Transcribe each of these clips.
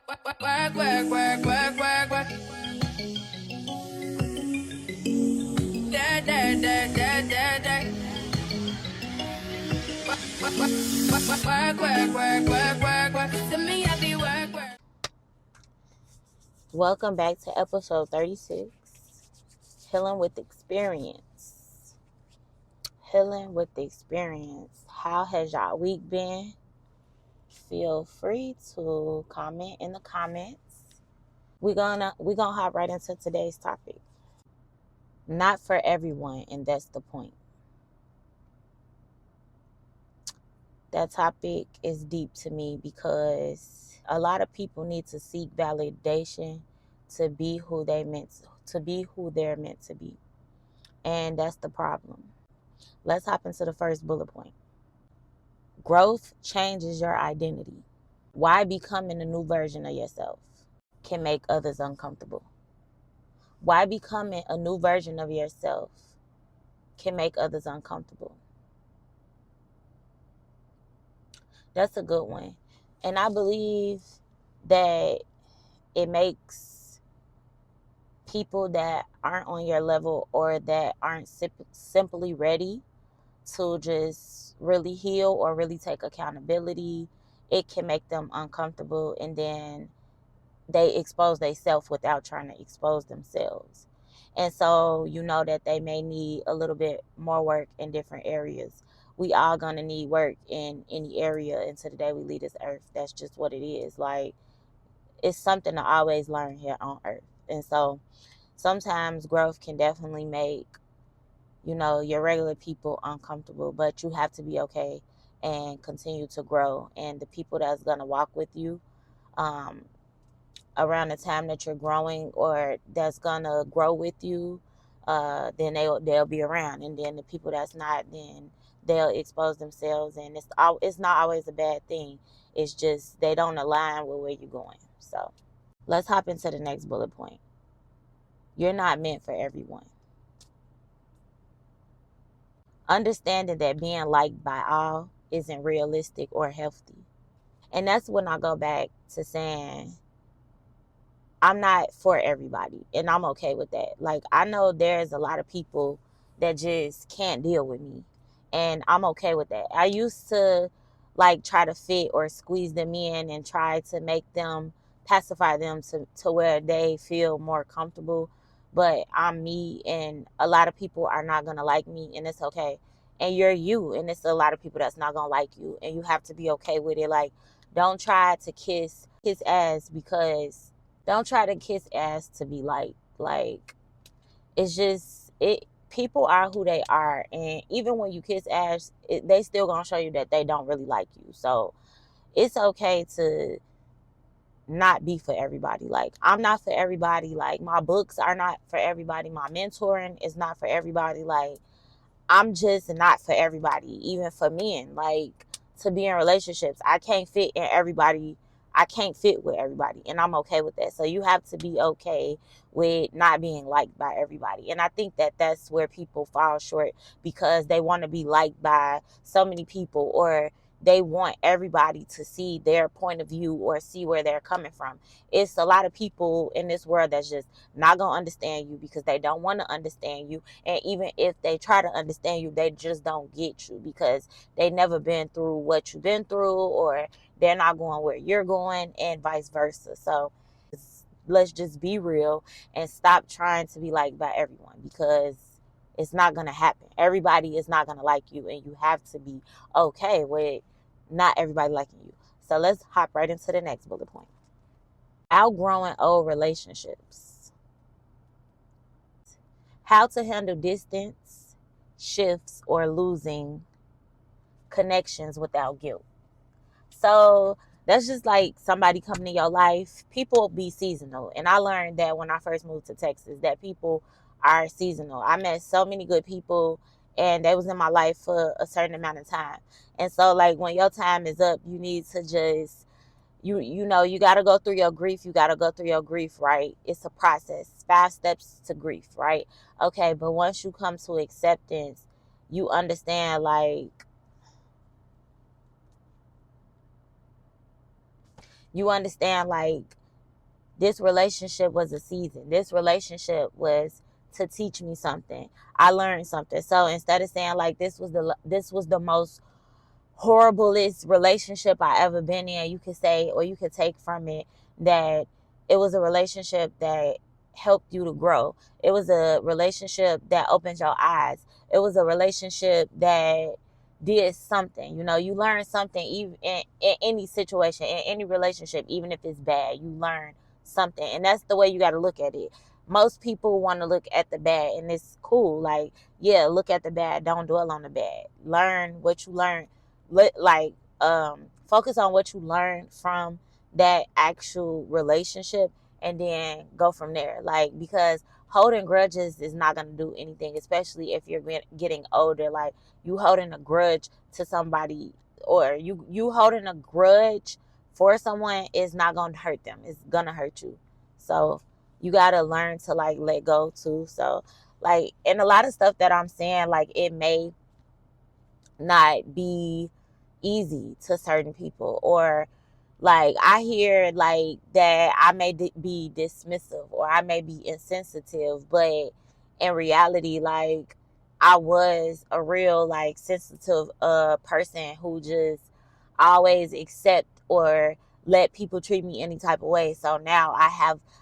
Work, work, work, work, work, work. Da, da, da, da, da, da. Work, work, work, work, work, work. To me, I be work, work. Welcome back to episode 36, Healing with Experience. Healing with Experience. How has y'all week been? Feel free to comment in the comments. We're gonna hop right into today's topic. Not for everyone, and that's the point. That topic is deep to me because a lot of people need to seek validation to be who they're meant to be. And that's the problem. Let's hop into the first bullet point. Growth changes your identity. Why becoming a new version of yourself can make others uncomfortable? Why becoming a new version of yourself can make others uncomfortable? That's a good one. And I believe that it makes people that aren't on your level or that aren't simply ready to just really heal or really take accountability, it can make them uncomfortable, and then they expose themselves without trying to expose themselves. And so you know that they may need a little bit more work in different areas. We all gonna need work in any area until the day we leave this earth. That's just what it is. Like, it's something to always learn here on earth. And so sometimes growth can definitely make your regular people uncomfortable, but you have to be okay and continue to grow. And the people that's going to walk with you um, around the time that you're growing, or that's going to grow with you, then they'll be around. And then the people that's not, then they'll expose themselves. And it's not always a bad thing. It's just they don't align with where you're going. So let's hop into the next bullet point. You're not meant for everyone. Understanding that being liked by all isn't realistic or healthy. And that's when I go back to saying I'm not for everybody, and I'm okay with that. Like, I know there's a lot of people that just can't deal with me, and I'm okay with that. I used to like try to fit or squeeze them in and try to make them pacify them to where they feel more comfortable. But I'm me, and a lot of people are not gonna like me, and it's okay. And you're you, and it's a lot of people that's not gonna like you, and you have to be okay with it. Like, don't try to kiss ass because don't try to kiss ass to be like it's just it people are who they are, and even when you kiss ass, they still gonna show you that they don't really like you. So it's okay to not be for everybody. Like, I'm not for everybody. Like, my books are not for everybody. My mentoring is not for everybody. Like, I'm just not for everybody, even for men. Like, to be in relationships, I can't fit in everybody. I can't fit with everybody, and I'm okay with that. So you have to be okay with not being liked by everybody. And I think that that's where people fall short, because they want to be liked by so many people, or they want everybody to see their point of view or see where they're coming from. It's a lot of people in this world that's just not going to understand you because they don't want to understand you. And even if they try to understand you, they just don't get you because they never been through what you've been through, or they're not going where you're going, and vice versa. So let's just be real and stop trying to be liked by everyone, because it's not going to happen. Everybody is not going to like you, and you have to be okay with not everybody liking you. So let's hop right into the next bullet point. Outgrowing old relationships. How to handle distance, shifts, or losing connections without guilt. So that's just like somebody coming in your life. People be seasonal. And I learned that when I first moved to Texas, that people are seasonal. I met so many good people, and they was in my life for a certain amount of time. And so, like, when your time is up, you need to just you got to go through your grief. You got to go through your grief, right? It's a process. 5 steps to grief, right? Okay, but once you come to acceptance, you understand, like, You understand, like, this relationship was a season. This relationship was to teach me something. I learned something. So instead of saying like this was the most horriblest relationship I ever been in, you could say, or you could take from it that it was a relationship that helped you to grow. It was a relationship that opened your eyes. It was a relationship that did something. You know, you learn something even in any situation, in any relationship, even if it's bad, you learn something. And that's the way you got to look at it. Most people want to look at the bad, and it's cool. Like, yeah, look at the bad. Don't dwell on the bad. Learn what you learned. Like, focus on what you learned from that actual relationship, and then go from there. Like, because holding grudges is not going to do anything, especially if you're getting older. Like, you holding a grudge to somebody, or you holding a grudge for someone, is not going to hurt them. It's going to hurt you. So you got to learn to like let go too. So like, and a lot of stuff that I'm saying, like, it may not be easy to certain people, or like I hear like that I may be dismissive or I may be insensitive, but in reality, like, I was a real like sensitive person who just always accept or let people treat me any type of way. So now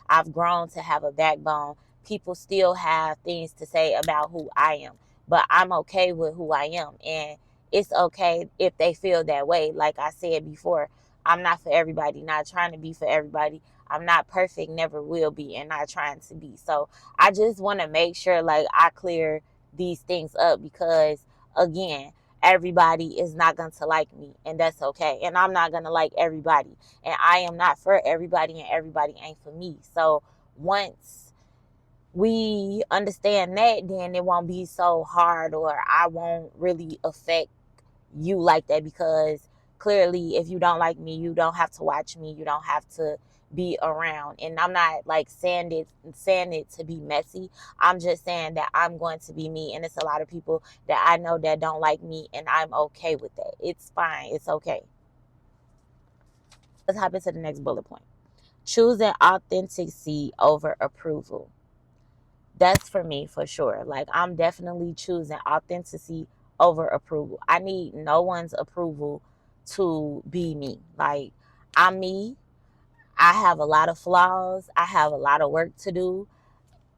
I've grown to have a backbone. People still have things to say about who I am, but I'm okay with who I am, and it's okay if they feel that way. Like I said before, I'm not for everybody, not trying to be for everybody. I'm not perfect, never will be, and not trying to be. So I just want to make sure like I clear these things up, because again, everybody is not going to like me, and that's okay. And I'm not going to like everybody, and I am not for everybody, and everybody ain't for me. So once we understand that, then it won't be so hard, or I won't really affect you like that, because clearly if you don't like me, you don't have to watch me, you don't have to be around. And I'm not like saying it to be messy. I'm just saying that I'm going to be me, and it's a lot of people that I know that don't like me, and I'm okay with that. It's fine, it's okay. Let's hop into the next bullet point. Choosing authenticity over approval. That's for me for sure. Like, I'm definitely choosing authenticity over approval. I need no one's approval to be me. Like, I'm me. I have a lot of flaws. I have a lot of work to do,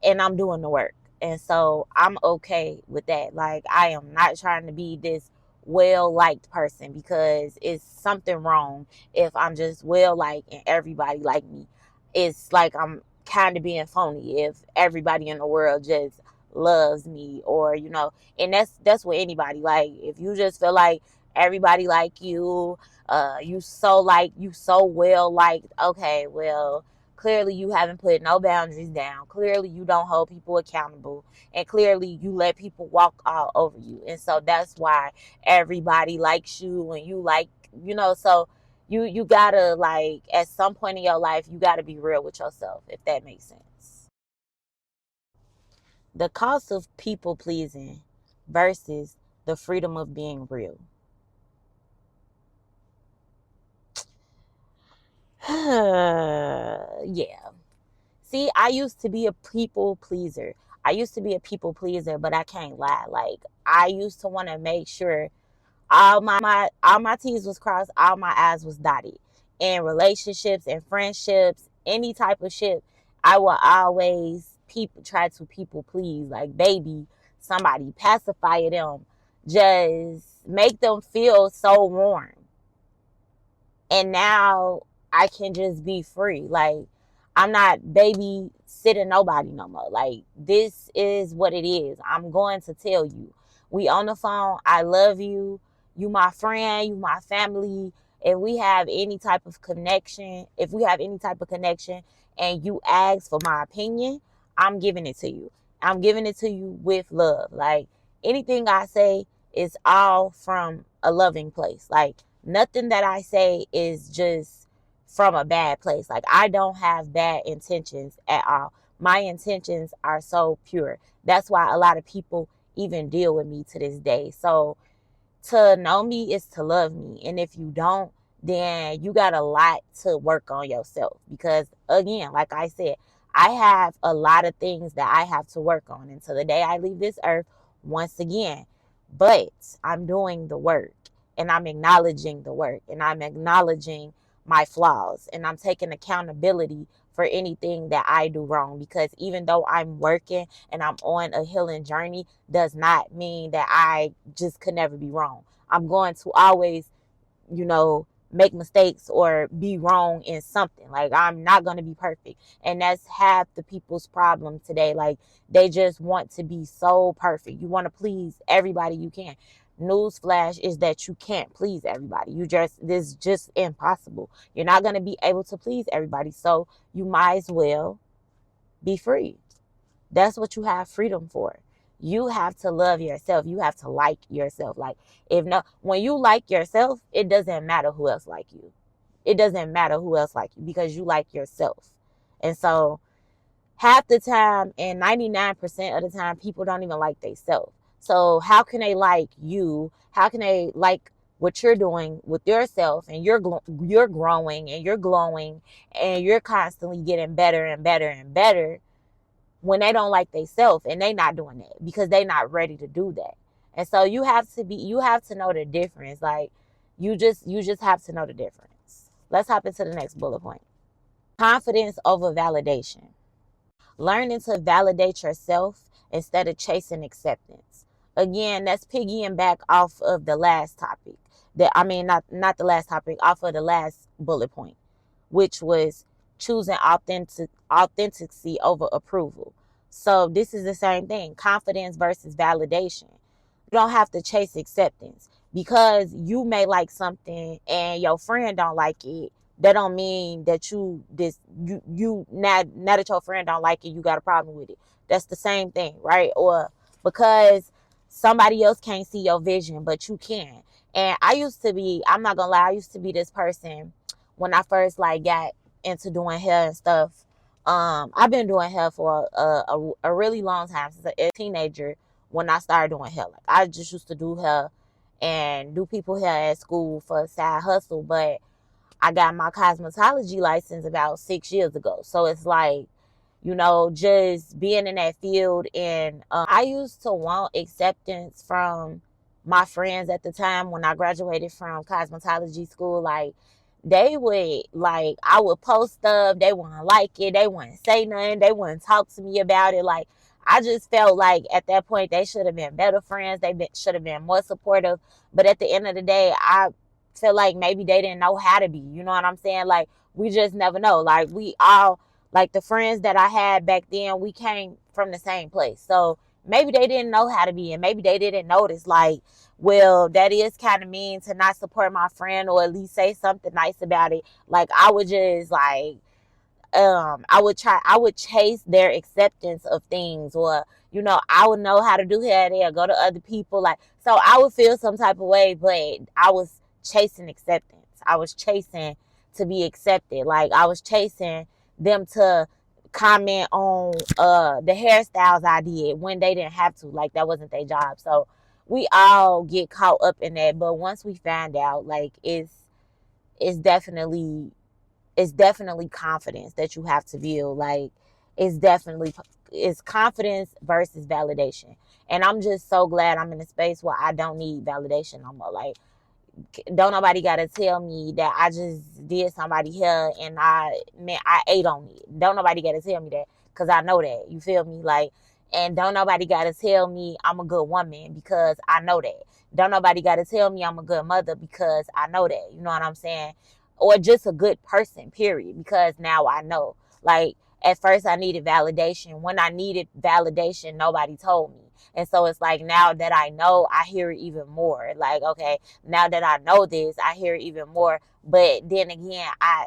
and I'm doing the work. And so I'm okay with that. Like, I am not trying to be this well liked person, because it's something wrong if I'm just well liked and everybody like me. It's like I'm kind of being phony if everybody in the world just loves me, or and that's with anybody. Like, if you just feel like everybody like you, you so well liked, okay, well, clearly you haven't put no boundaries down. Clearly you don't hold people accountable. And clearly you let people walk all over you. And so that's why everybody likes you, and you like, so you gotta, like, at some point in your life, you gotta be real with yourself, if that makes sense. The cost of people pleasing versus the freedom of being real. Yeah. See, I used to be a people pleaser. But I can't lie. Like, I used to want to make sure all my T's was crossed, all my I's was dotted. In relationships and friendships, any type of shit, I will always try to people please. Like, baby, somebody pacify them. Just make them feel so warm. And now I can just be free. Like, I'm not babysitting nobody no more. Like, this is what it is. I'm going to tell you. We on the phone. I love you. You my friend. You my family. If we have any type of connection and you ask for my opinion, I'm giving it to you. I'm giving it to you with love. Like, anything I say is all from a loving place. Like, nothing that I say is just from a bad place. Like, I don't have bad intentions at all. My intentions are so pure. That's why a lot of people even deal with me to this day. So to know me is to love me. And if you don't, then you got a lot to work on yourself. Because again, like I said, I have a lot of things that I have to work on until the day I leave this earth once again. But I'm doing the work, and I'm acknowledging the work, and I'm acknowledging my flaws, and I'm taking accountability for anything that I do wrong. Because even though I'm working and I'm on a healing journey, does not mean that I just could never be wrong. I'm going to always, make mistakes or be wrong in something. Like, I'm not going to be perfect. And that's half the people's problem today. Like, they just want to be so perfect. You want to please everybody you can. Newsflash is that you can't please everybody. This is just impossible. You're not going to be able to please everybody. So you might as well be free. That's what you have freedom for. You have to love yourself. You have to like yourself. Like, when you like yourself, it doesn't matter who else like you. It doesn't matter who else like you, because you like yourself. And so half the time, and 99% of the time, people don't even like themselves. So how can they like you? How can they like what you're doing with yourself? And you're growing, and you're glowing, and you're constantly getting better and better and better, when they don't like themselves and they not doing that because they not ready to do that. And so you have to know the difference. Like, you just have to know the difference. Let's hop into the next bullet point. Confidence over validation. Learning to validate yourself instead of chasing acceptance. Again, that's piggying back off of the last topic. Not the last topic, off of the last bullet point, which was choosing authenticity over approval. So this is the same thing. Confidence versus validation. You don't have to chase acceptance. Because you may like something and your friend don't like it, that don't mean that now that your friend don't like it, you got a problem with it. That's the same thing, right? Or because somebody else can't see your vision, but you can. And I'm not gonna lie, I used to be this person when I first got into doing hair and stuff. I've been doing hair for a really long time, since a teenager, when I started doing hair. Like, I just used to do hair and do people hair at school for a side hustle. But I got my cosmetology license about 6 years ago. So it's like, just being in that field. And I used to want acceptance from my friends at the time when I graduated from cosmetology school. Like, they would, I would post stuff, they wouldn't like it, they wouldn't say nothing, they wouldn't talk to me about it. Like, I just felt like at that point they should have been better friends, should have been more supportive. But at the end of the day, I feel like maybe they didn't know how to be. You know what I'm saying? Like, we just never know. Like, we all, like, the friends that I had back then, we came from the same place. So maybe they didn't know how to be, and maybe they didn't notice, like, well, that is kind of mean to not support my friend, or at least say something nice about it. Like, I would just I would chase their acceptance of things, or I would know how to do hair there, go to other people, like, so I would feel some type of way. But I was chasing acceptance. I was chasing to be accepted. Like, I was chasing them to comment on the hairstyles I did when they didn't have to. Like, that wasn't their job. So we all get caught up in that. But once we find out, like, it's definitely confidence that you have to build. Like, it's confidence versus validation. And I'm just so glad I'm in a space where I don't need validation no more. Like, don't nobody gotta tell me that I just did somebody here and I ate on it. Don't nobody gotta tell me that, because I know that. You feel me? Like, and don't nobody gotta tell me I'm a good woman, because I know that. Don't nobody gotta tell me I'm a good mother, because I know that. You know what I'm saying? Or just a good person, period, because now I know. Like, at first I needed validation. When I needed validation, nobody told me. And so it's like, now that I know, I hear it even more. Like, okay, now that I know this, I hear it even more. But then again, I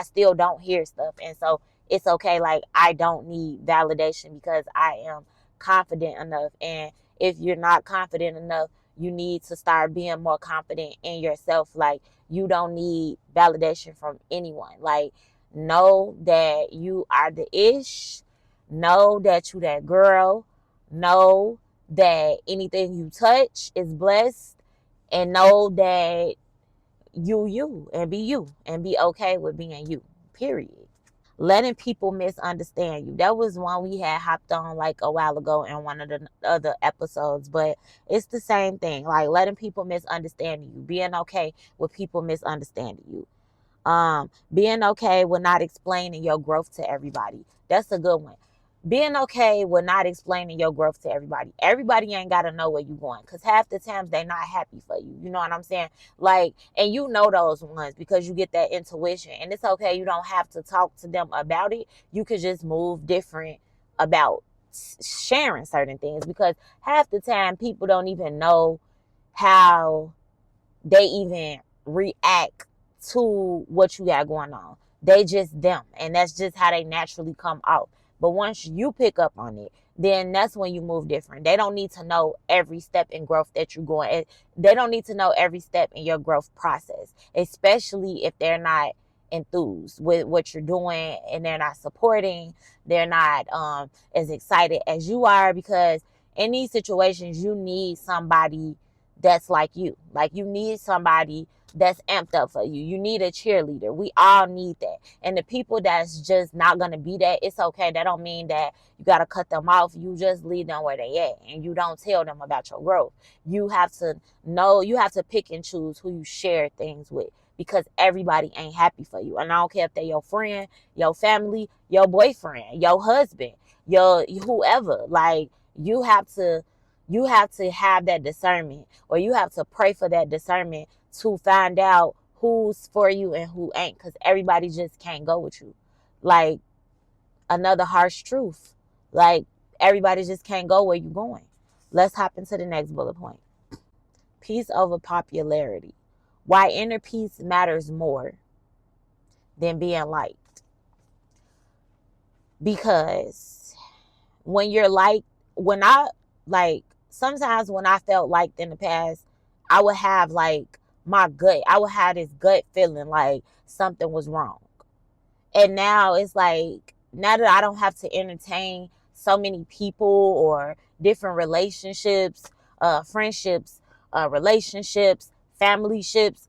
still don't hear stuff. And so it's okay. Like, I don't need validation, because I am confident enough. And if you're not confident enough, you need to start being more confident in yourself. Like, you don't need validation from anyone. Like, know that you are the ish. Know that you that girl. Know that anything you touch is blessed. And know that you and be you and be okay with being you, period. Letting people misunderstand you. That was one we had hopped on like a while ago in one of the other episodes, but it's the same thing. Like letting people misunderstand you, being okay with people misunderstanding you. Being okay with not explaining your growth to everybody. That's a good one. Being okay with not explaining your growth to everybody. Everybody ain't got to know where you're going, because half the times they not happy for you. You know what I'm saying? Like, and you know those ones because you get that intuition. And it's okay. You don't have to talk to them about it. You could just move different about sharing certain things, because half the time people don't even know how they even react to what you got going on. They just them, and that's just how they naturally come out. But once you pick up on it, then that's when you move different. They don't need to know every step in growth that you're going. They don't need to know every step in your growth process, especially if they're not enthused with what you're doing and they're not supporting. They're not as excited as you are, because in these situations you need somebody that's like you. Like you need somebody that's amped up for you. You need a cheerleader. We all need that. And the people that's just not gonna be that, it's okay. That don't mean that you gotta cut them off. You just leave them where they at, and you don't tell them about your growth. You have to know. You have to pick and choose who you share things with, because everybody ain't happy for you. And I don't care if they're your friend, your family, your boyfriend, your husband, your whoever. Like you have to have that discernment, or you have to pray for that discernment to find out who's for you and who ain't, because everybody just can't go with you. Like, another harsh truth, like, everybody just can't go where you're going. Let's hop into the next bullet point. Peace over popularity. Why inner peace matters more than being liked. Because when you're liked, when I like sometimes when I felt liked in the past, I would have like I would have this gut feeling like something was wrong. And now it's like, now that I don't have to entertain so many people or different relationships, friendships, relationships, family ships,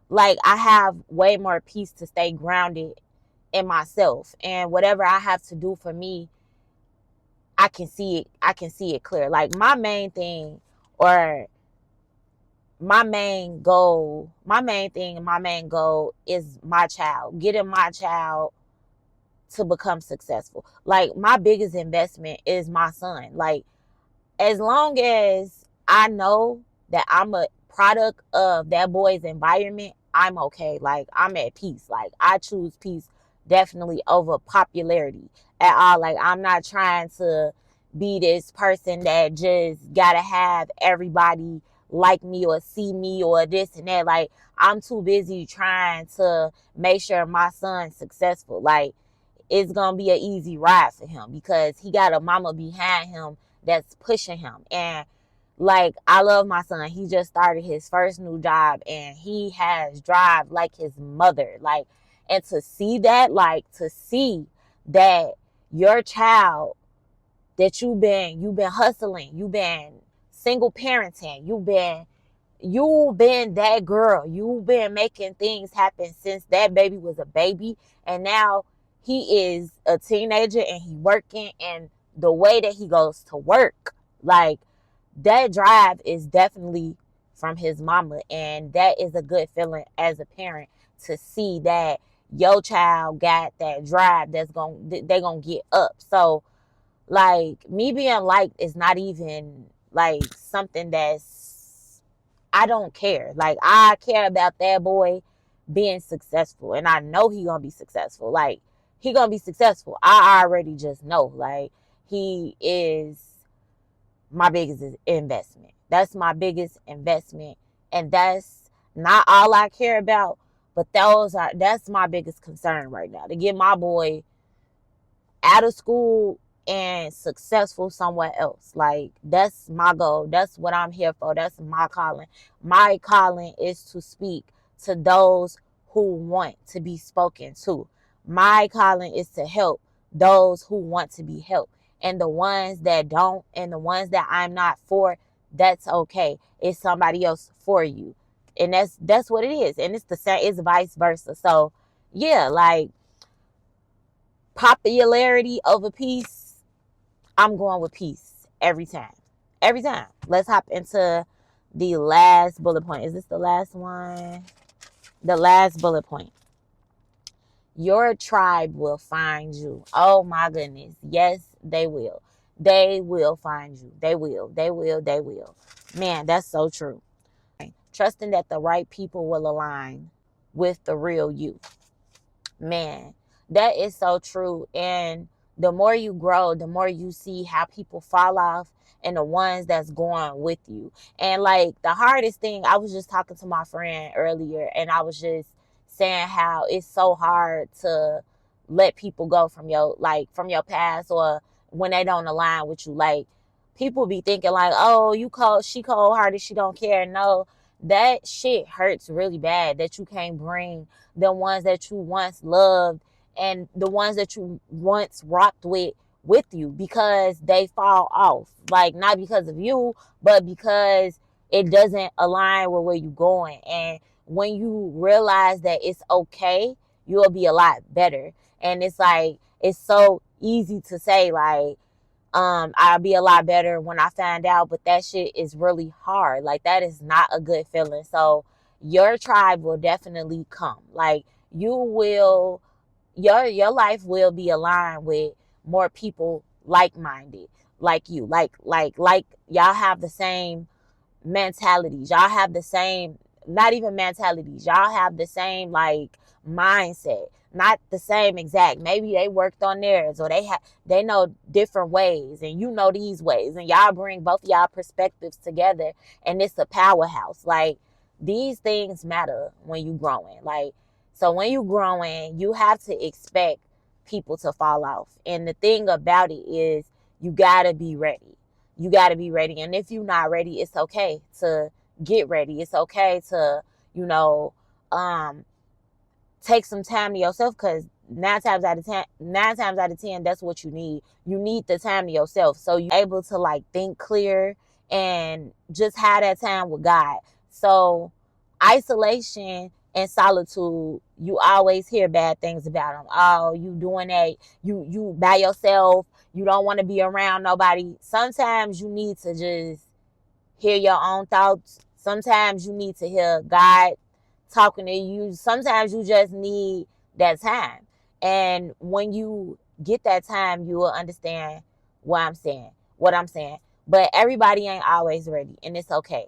like I have way more peace to stay grounded in myself. And whatever I have to do for me, I can see it. I can see it clear. Like my main thing, or my main goal, my main thing and my main goal is my child, getting my child to become successful. Like my biggest investment is my son. Like as long as I know that I'm a product of that boy's environment, I'm okay. Like I'm at peace. Like I choose peace definitely over popularity at all. Like I'm not trying to be this person that just gotta have everybody like me or see me or this and that. Like I'm too busy trying to make sure my son's successful. Like it's gonna be an easy ride for him because he got a mama behind him that's pushing him. And like I love my son. He just started his first new job and he has drive like his mother. Like, and to see that, like to see that your child that you've been hustling, you've been single parenting, you've been that girl, you've been making things happen since that baby was a baby, and now he is a teenager and he working, and the way that he goes to work, like that drive is definitely from his mama. And that is a good feeling as a parent, to see that your child got that drive they're gonna get up. So like me being liked is not even like something that's, I don't care. Like I care about that boy being successful, and I know he gonna be successful. Like he gonna be successful. I already just know. Like he is my biggest investment. That's my biggest investment, and that's not all I care about. But that's my biggest concern right now, to get my boy out of school and successful somewhere else. Like that's my goal. That's what I'm here for. That's my calling. My calling is to speak to those who want to be spoken to. My calling is to help those who want to be helped. And the ones that don't, and the ones that I'm not for, that's okay. It's somebody else for you. And that's what it is. And it's the same, it's vice versa. So yeah, like popularity over peace, I'm going with peace every time. Every time. Let's hop into the last bullet point. Is this the last one? The last bullet point. Your tribe will find you. Oh my goodness. Yes, they will. They will find you. They will. They will. They will. Man, that's so true. Trusting that the right people will align with the real you. Man, that is so true. And the more you grow, the more you see how people fall off and the ones that's going with you. And like the hardest thing, I was just talking to my friend earlier, and I was just saying how it's so hard to let people go from your past, or when they don't align with you. Like people be thinking like, oh, she cold hearted, she don't care. No, that shit hurts really bad, that you can't bring the ones that you once loved and the ones that you once rocked with you, because they fall off. Like not because of you, but because it doesn't align with where you're going. And when you realize that it's okay, you'll be a lot better. And it's like, it's so easy to say like, I'll be a lot better when I find out, but that shit is really hard. Like that is not a good feeling. So your tribe will definitely come. Like you will, your life will be aligned with more people like-minded, like you, like y'all have the same mentalities. Y'all have the same, not even mentalities. Y'all have the same like mindset. Not the same exact. Maybe they worked on theirs, or they know different ways, and you know these ways, and y'all bring both of y'all perspectives together, and it's a powerhouse. Like these things matter when you growing. Like so when you growing, you have to expect people to fall off. And the thing about it is you gotta be ready. You got to be ready. And if you're not ready, it's okay to get ready. It's okay to, you know, take some time to yourself, because nine times out of 10, that's what you need. You need the time to yourself. So you're able to like think clear and just have that time with God. So isolation and solitude, you always hear bad things about them. Oh, you doing that, you by yourself, you don't want to be around nobody. Sometimes you need to just hear your own thoughts. Sometimes you need to hear God talking to you. Sometimes you just need that time. And when you get that time, you will understand what I'm saying. But everybody ain't always ready, and it's okay.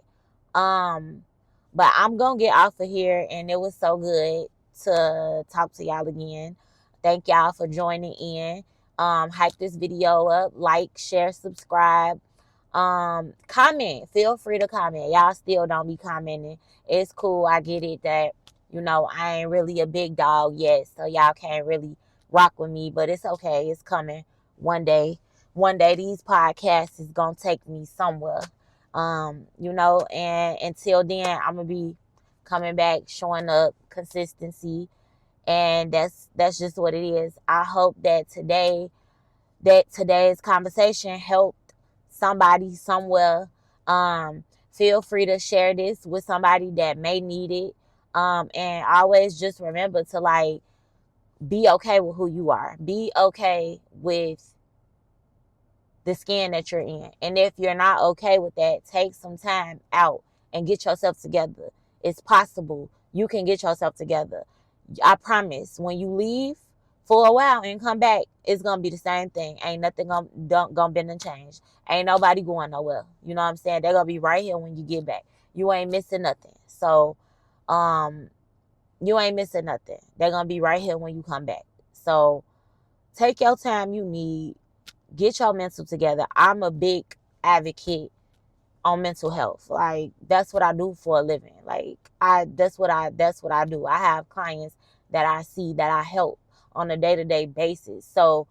But I'm gonna get off of here, and it was so good to talk to y'all again. Thank y'all for joining in. Hype this video up, like, share, subscribe. Comment. Feel free to comment. Y'all still don't be commenting. It's cool. I get it that, you know, I ain't really a big dog yet, so y'all can't really rock with me, but it's okay. It's coming one day. One day these podcasts is gonna take me somewhere. You know, and until then, I'm gonna be coming back, showing up, consistency, and that's just what it is. I hope that today's conversation helped somebody somewhere. Feel free to share this with somebody that may need it. And always just remember to like be okay with who you are. Be okay with the skin that you're in. And if you're not okay with that, take some time out and get yourself together. It's possible. You can get yourself together. I promise, when you leave for a while and come back, it's gonna be the same thing. Ain't nothing gonna bend and change. Ain't nobody going nowhere. You know what I'm saying? They're gonna be right here when you get back. You ain't missing nothing. So you ain't missing nothing. They're gonna be right here when you come back. So take your time you need. Get your mental together. I'm a big advocate on mental health. Like that's what I do for a living. Like that's what I do. I have clients that I see, that I help on a day-to-day basis. So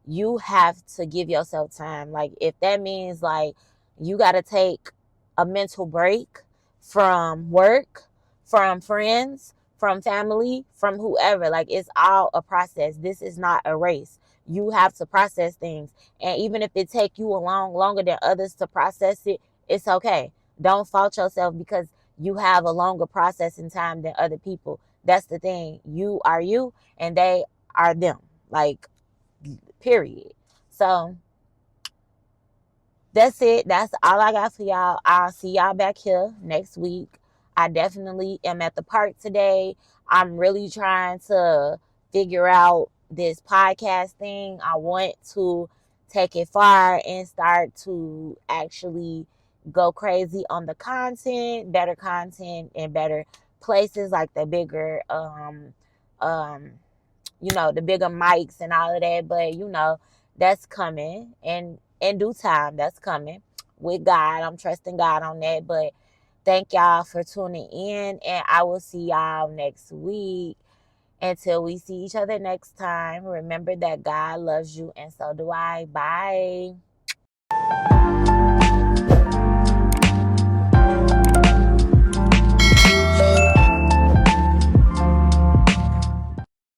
you have to give yourself time. Like if that means like you got to take a mental break from work, from friends, from family, from whoever, like it's all a process. This is not a race. You have to process things. And even if it take you longer than others to process it, it's okay. Don't fault yourself, because You have a longer processing time than other people. That's the thing. You are you and they are them. Like, period. So that's it. That's all I got for y'all. I'll see y'all back here next week. I definitely am at the park today. I'm really trying to figure out this podcast thing. I want to take it far and start to actually go crazy on the content, and better places, like the bigger um the bigger mics and all of that. But that's coming, and in due time, that's coming with God. I'm trusting God on that. But thank y'all for tuning in, and I will see y'all next week. Until we see each other next time, remember that God loves you, and so do I. Bye.